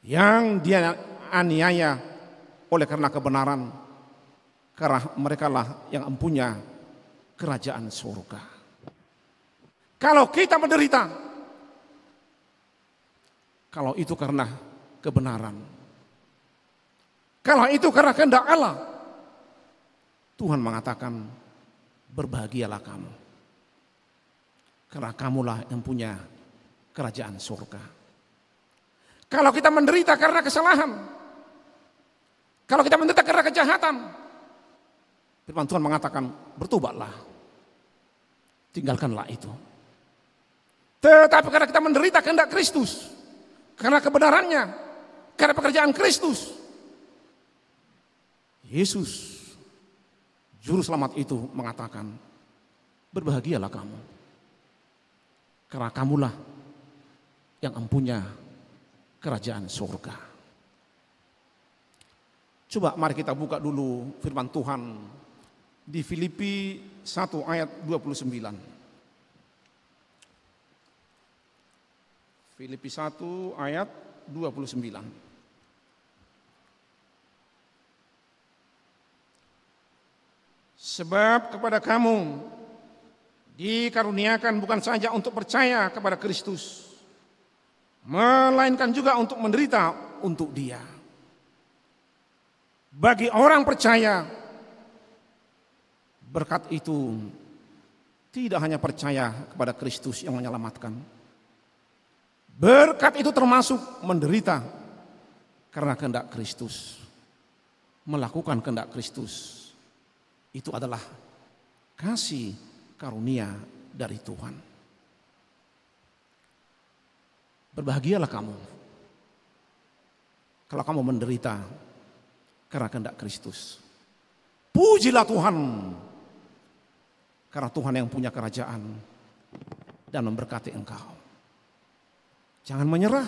yang Dia aniaya oleh karena kebenaran, karena merekalah yang mempunyai kerajaan surga." Kalau kita menderita, kalau itu karena kebenaran, kalau itu karena kehendak Allah, Tuhan mengatakan, berbahagialah kamu, karena kamulah yang punya kerajaan surga. Kalau kita menderita karena kesalahan, kalau kita menderita karena kejahatan, firman Tuhan mengatakan, bertobatlah, tinggalkanlah itu. Tetapi karena kita menderita kehendak Kristus, karena kebenarannya, karena pekerjaan Kristus, Yesus, Juru Selamat itu mengatakan, berbahagialah kamu, karena kamulah yang mempunyai kerajaan surga. Coba mari kita buka dulu firman Tuhan di Filipi 1 ayat 29. Filipi 1 ayat 29. Sebab kepada kamu dikaruniakan bukan saja untuk percaya kepada Kristus, melainkan juga untuk menderita untuk Dia. Bagi orang percaya, berkat itu tidak hanya percaya kepada Kristus yang menyelamatkan. Berkat itu termasuk menderita karena kehendak Kristus. Melakukan kehendak Kristus, itu adalah kasih karunia dari Tuhan. Berbahagialah kamu kalau kamu menderita karena kehendak Kristus. Pujilah Tuhan, karena Tuhan yang punya kerajaan dan memberkati engkau. Jangan menyerah,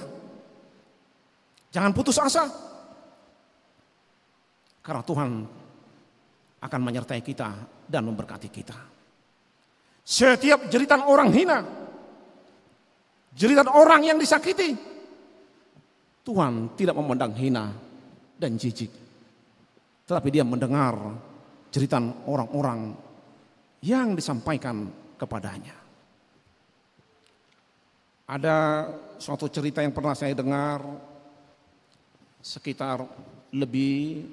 jangan putus asa, karena Tuhan akan menyertai kita dan memberkati kita. Setiap jeritan orang hina, jeritan orang yang disakiti, Tuhan tidak memandang hina dan jijik, tetapi Dia mendengar jeritan orang-orang yang disampaikan kepadanya. Ada suatu cerita yang pernah saya dengar sekitar lebih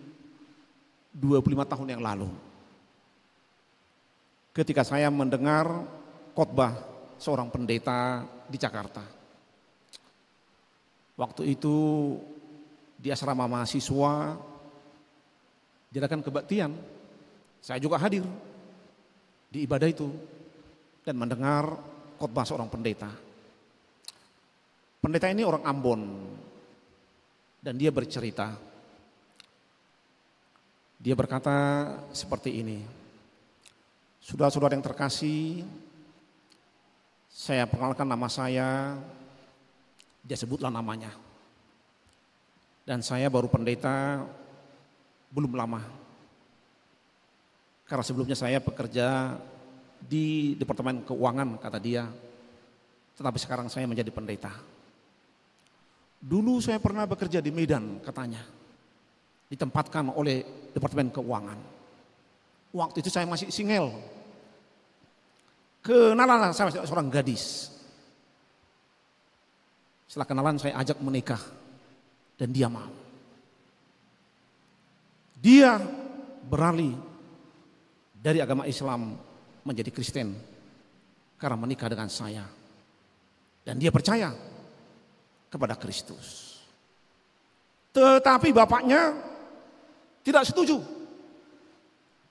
25 tahun yang lalu. Ketika saya mendengar khotbah seorang pendeta di Jakarta. Waktu itu di asrama mahasiswa diadakan kebaktian. Saya juga hadir di ibadah itu dan mendengar khotbah seorang pendeta. Pendeta ini orang Ambon dan dia bercerita. Dia berkata seperti ini, saudara-saudara yang terkasih, saya perkenalkan nama saya, dia sebutlah namanya. Dan saya baru pendeta belum lama. Karena sebelumnya saya bekerja di Departemen Keuangan, kata dia. Tetapi sekarang saya menjadi pendeta. Dulu saya pernah bekerja di Medan, katanya. Ditempatkan oleh Departemen Keuangan. Waktu itu saya masih single. Kenalan saya seorang gadis. Setelah kenalan saya ajak menikah dan dia mau. Dia beralih dari agama Islam menjadi Kristen karena menikah dengan saya. Dan dia percaya kepada Kristus. Tetapi bapaknya tidak setuju.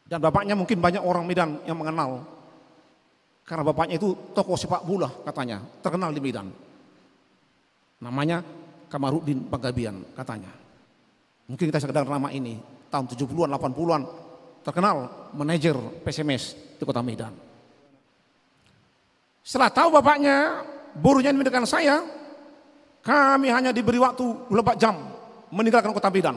Dan bapaknya mungkin banyak orang Medan yang mengenal. Karena bapaknya itu tokoh sepak bola katanya, terkenal di Medan. Namanya Kamarudin Panggabian katanya. Mungkin kita sekedar nama ini, tahun 70-an, 80-an, terkenal manajer PSMS di kota Medan. Setelah tahu bapaknya burunya dengan saya, kami hanya diberi waktu 24 jam meninggalkan kota Medan.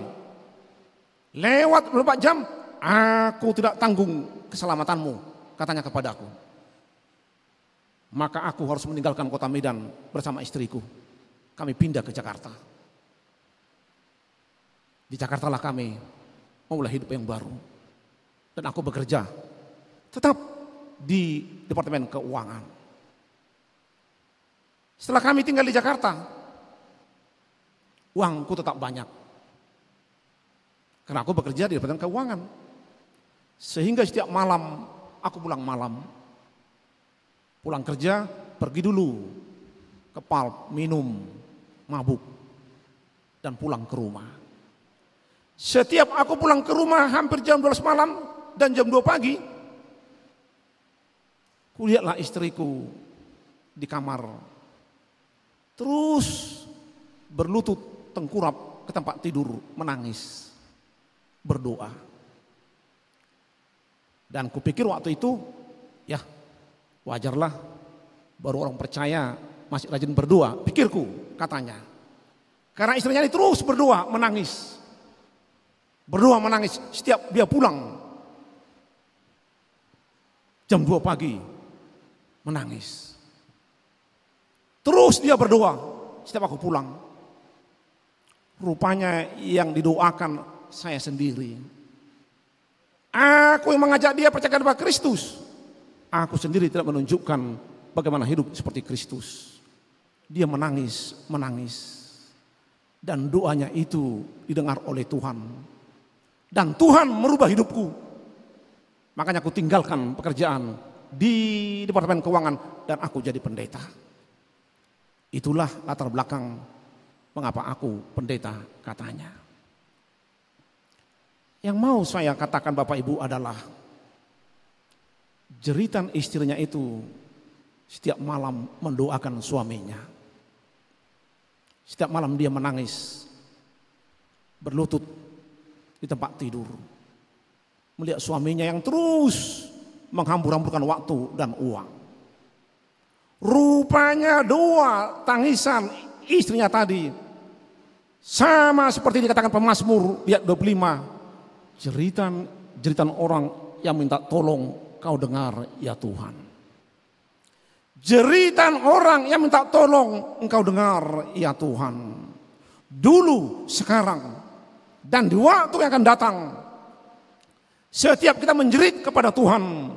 Lewat 24 jam, aku tidak tanggung keselamatanmu, katanya kepadaku. Maka aku harus meninggalkan kota Medan bersama istriku. Kami pindah ke Jakarta. Di Jakarta lah kami memulai hidup yang baru. Dan aku bekerja tetap di Departemen Keuangan. Setelah kami tinggal di Jakarta, uangku tetap banyak. Karena aku bekerja di Departemen Keuangan. Sehingga setiap malam aku pulang malam. Pulang kerja, pergi dulu ke pub, minum, mabuk, dan pulang ke rumah. Setiap aku pulang ke rumah hampir jam 12 malam dan jam 2 pagi, kulihatlah istriku di kamar, terus berlutut tengkurap ke tempat tidur menangis, berdoa. Dan kupikir waktu itu, ya wajarlah, baru orang percaya masih rajin berdoa, pikirku katanya. Karena istrinya ini terus berdoa, menangis. Berdoa menangis setiap dia pulang. Jam 2 pagi menangis. Terus dia berdoa setiap aku pulang. Rupanya yang didoakan saya sendiri. Aku yang mengajak dia percaya kepada Kristus. Aku sendiri tidak menunjukkan bagaimana hidup seperti Kristus. Dia menangis, menangis. Dan doanya itu didengar oleh Tuhan. Dan Tuhan merubah hidupku. Makanya aku tinggalkan pekerjaan di Departemen Keuangan dan aku jadi pendeta. Itulah latar belakang mengapa aku pendeta, katanya. Yang mau saya katakan Bapak Ibu adalah jeritan istrinya itu setiap malam mendoakan suaminya. Setiap malam dia menangis, berlutut di tempat tidur. Melihat suaminya yang terus menghambur-hamburkan waktu dan uang. Rupanya doa tangisan istrinya tadi sama seperti dikatakan pemazmur ayat 25. Jeritan orang yang minta tolong kau dengar ya Tuhan. Jeritan orang yang minta tolong engkau dengar ya Tuhan. Dulu, sekarang, dan di waktu yang akan datang. Setiap kita menjerit kepada Tuhan,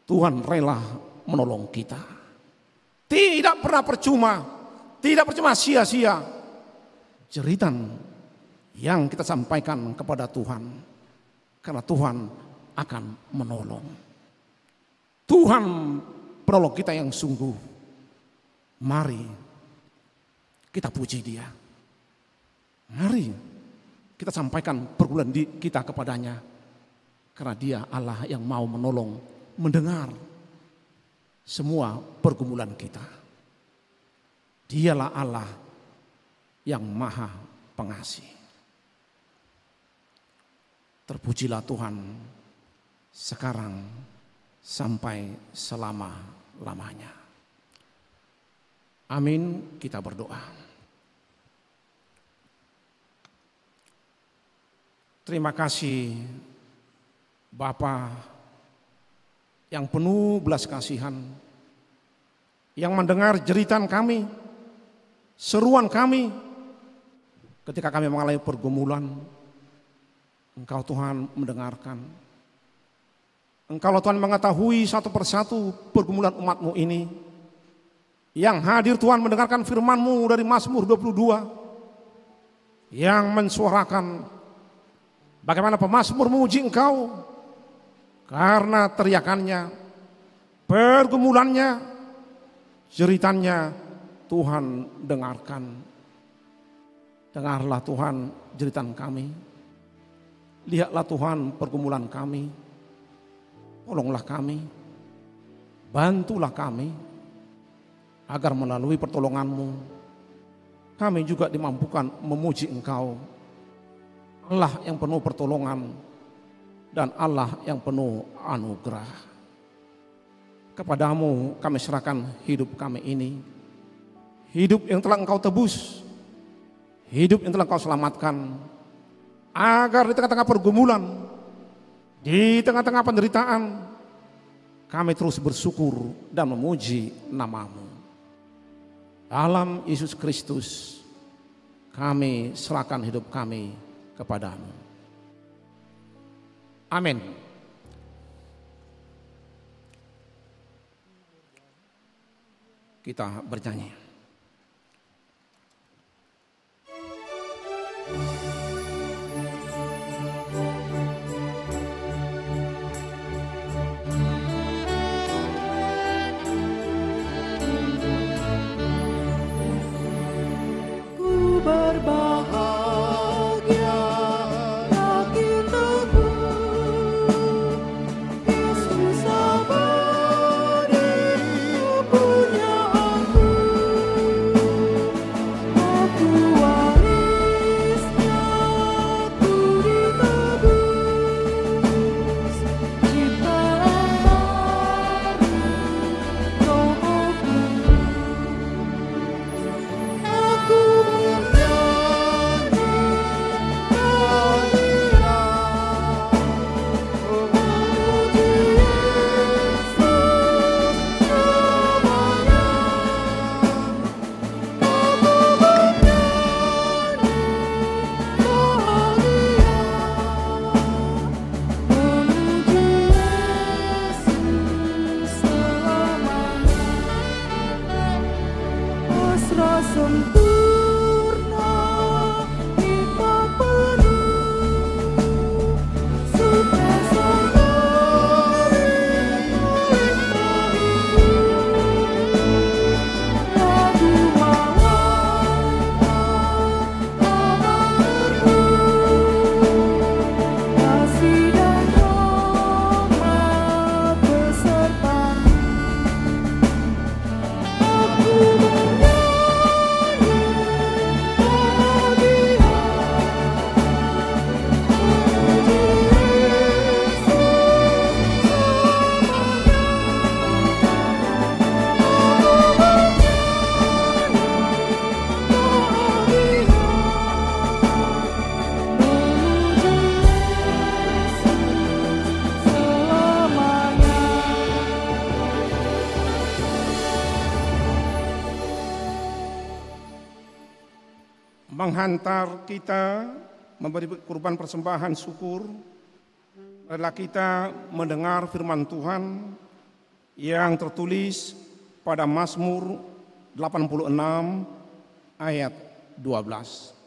Tuhan rela menolong kita. Tidak pernah percuma, tidak percuma sia-sia. Jeritan yang kita sampaikan kepada Tuhan. Karena Tuhan akan menolong. Tuhan penolong kita yang sungguh. Mari kita puji Dia. Mari kita sampaikan pergumulan kita kepadanya. Karena dia Allah yang mau menolong, mendengar semua pergumulan kita. Dialah Allah yang maha pengasih. Terpujilah Tuhan sekarang sampai selama-lamanya. Amin, kita berdoa. Terima kasih Bapa yang penuh belas kasihan, yang mendengar jeritan kami, seruan kami ketika kami mengalami pergumulan. Engkau Tuhan mendengarkan. Engkau Tuhan mengetahui satu persatu pergumulan umat-Mu ini. Yang hadir Tuhan mendengarkan firman-Mu dari Mazmur 22. Yang mensuarakan bagaimana pemazmur memuji Engkau. Karena teriakannya, pergumulannya, jeritannya Tuhan dengarkan. Dengarlah Tuhan jeritan kami. Lihatlah Tuhan pergumulan kami. Tolonglah kami. Bantulah kami. Agar melalui pertolongan-Mu kami juga dimampukan memuji Engkau. Allah yang penuh pertolongan dan Allah yang penuh anugerah. Kepadamu kami serahkan hidup kami ini. Hidup yang telah Engkau tebus. Hidup yang telah Engkau selamatkan. Agar di tengah-tengah pergumulan, di tengah-tengah penderitaan, kami terus bersyukur dan memuji nama-Mu. Dalam Yesus Kristus kami serahkan hidup kami kepadamu. Amin. Kita bernyanyi. Ku berbahagia yakin teguh Yesus abadi punya aku. Aku warisnya, ku ditebus ciptaan baru rohku. Aku sempurna hikmat penuh sukses dari lagu malamku kasih dan rahmat besertamu. Aku menghantar kita memberi kurban persembahan syukur, adalah kita mendengar firman Tuhan yang tertulis pada Mazmur 86 ayat 12.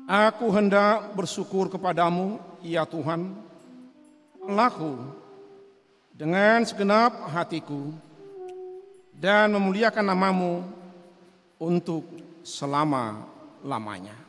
Aku hendak bersyukur kepadamu, ya Tuhan, Allahku, dengan segenap hatiku dan memuliakan namamu untuk selama-lamanya.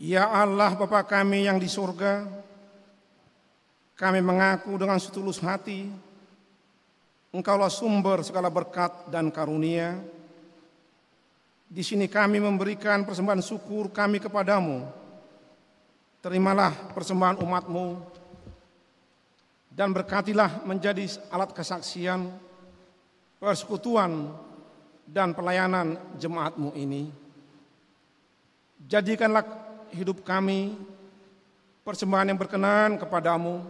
Ya Allah Bapa kami yang di surga, kami mengaku dengan setulus hati, Engkaulah sumber segala berkat dan karunia. Di sini kami memberikan persembahan syukur kami kepadamu. Terimalah persembahan umat-Mu dan berkatilah menjadi alat kesaksian, persekutuan, dan pelayanan jemaat-Mu ini. Jadikanlah hidup kami persembahan yang berkenan kepadamu,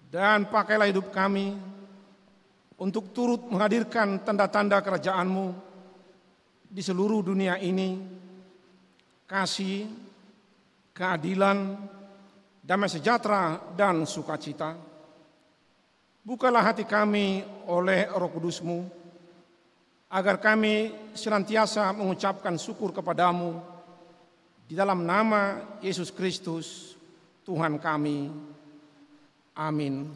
dan pakailah hidup kami untuk turut menghadirkan tanda-tanda kerajaan-Mu di seluruh dunia ini, kasih, keadilan, damai sejahtera dan sukacita. Bukalah hati kami oleh Roh Kudus-Mu, agar kami senantiasa mengucapkan syukur kepadamu di dalam nama Yesus Kristus, Tuhan kami. Amin.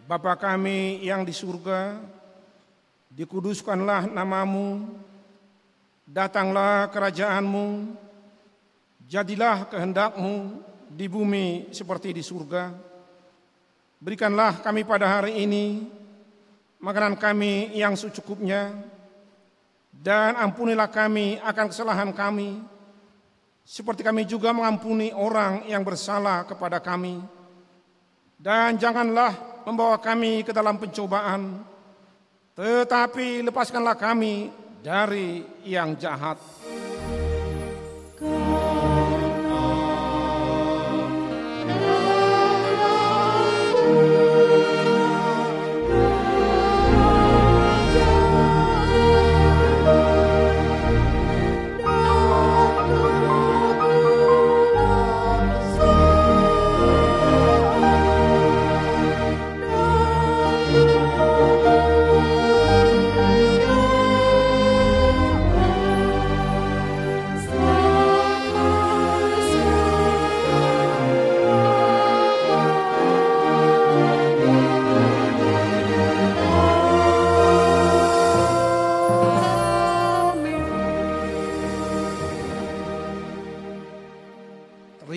Bapa kami yang di surga, dikuduskanlah namamu, datanglah kerajaan-Mu, jadilah kehendak-Mu di bumi seperti di surga. Berikanlah kami pada hari ini makanan kami yang secukupnya, dan ampunilah kami akan kesalahan kami, seperti kami juga mengampuni orang yang bersalah kepada kami. Dan janganlah membawa kami ke dalam pencobaan, tetapi lepaskanlah kami dari yang jahat.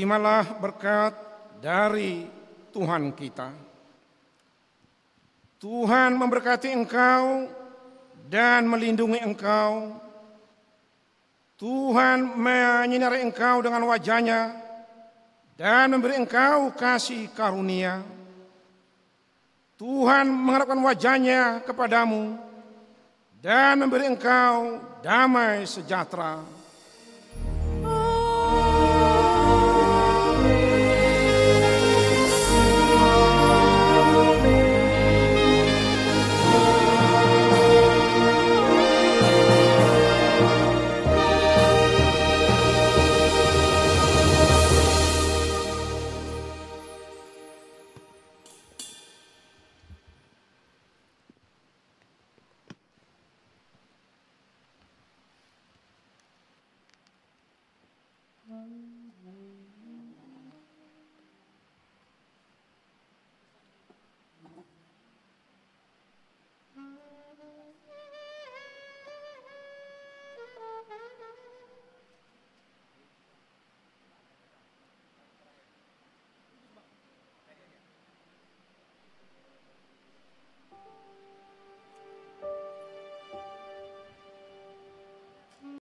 Terimalah berkat dari Tuhan kita. Tuhan memberkati engkau dan melindungi engkau. Tuhan menyinari engkau dengan wajah-Nya dan memberi engkau kasih karunia. Tuhan mengharapkan wajah-Nya kepadamu dan memberi engkau damai sejahtera.